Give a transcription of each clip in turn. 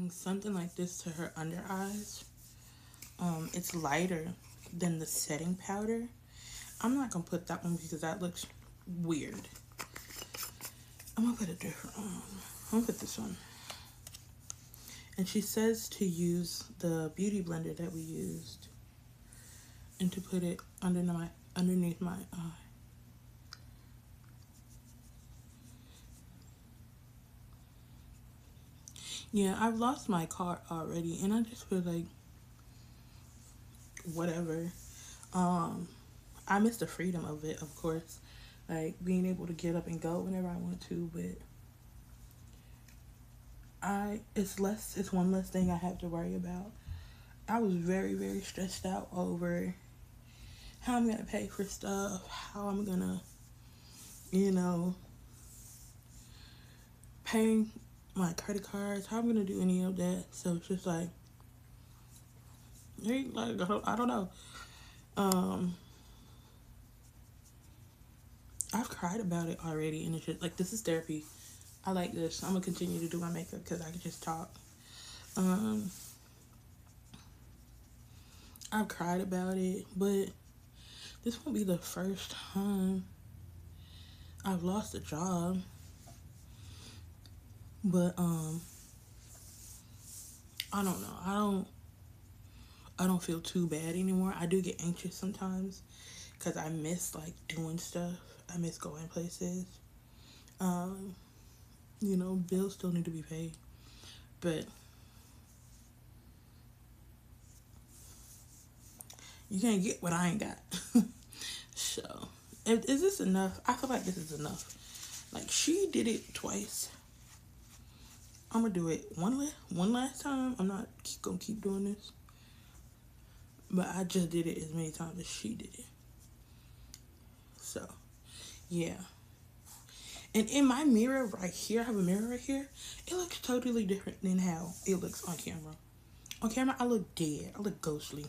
applying something like this to her under eyes. It's lighter than the setting powder. I'm not gonna put that one because that looks weird. I'm gonna put a different one. I'm gonna put this one. And she says to use the beauty blender that we used and to put it underneath my eye. Yeah, I've lost my card already, and I just feel like whatever. Um, I miss the freedom of it, of course, like being able to get up and go whenever I want to. But it's one less thing I have to worry about. I was very stressed out over how I'm gonna pay for stuff, how I'm gonna, you know, pay my credit cards, how I'm gonna do any of that. So it's just like, hey, like I don't know. Um, I've cried about it already, and it's just like this is therapy. I like this. I'm gonna continue to do my makeup because I can just talk. Um, I've cried about it, but this won't be the first time I've lost a job. But I don't know. I don't feel too bad anymore. I do get anxious sometimes because I miss like doing stuff. I miss going places. Um, bills still need to be paid, but you can't get what I ain't got. So, is this enough? I feel like this is enough. Like she did it twice. I'm gonna do it one last time. I'm not gonna keep doing this, but I just did it as many times as she did it. So, yeah. And in my mirror right here, I have a mirror right here. It looks totally different than how it looks on camera. On camera, I look dead. I look ghostly.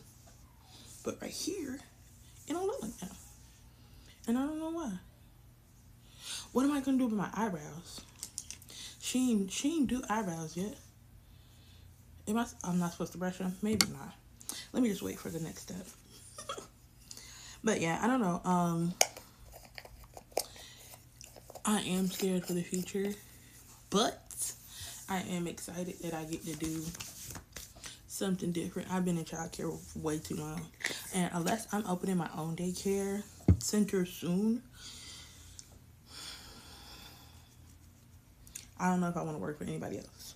But right here, it don't look like that. And I don't know why. What am I gonna do with my eyebrows? She ain't do eyebrows yet. I'm not supposed to brush them? Maybe not. Let me just wait for the next step. But yeah, I don't know. I am scared for the future, but I am excited that I get to do something different. I've been in childcare way too long, and unless I'm opening my own daycare center soon, I don't know if I want to work for anybody else.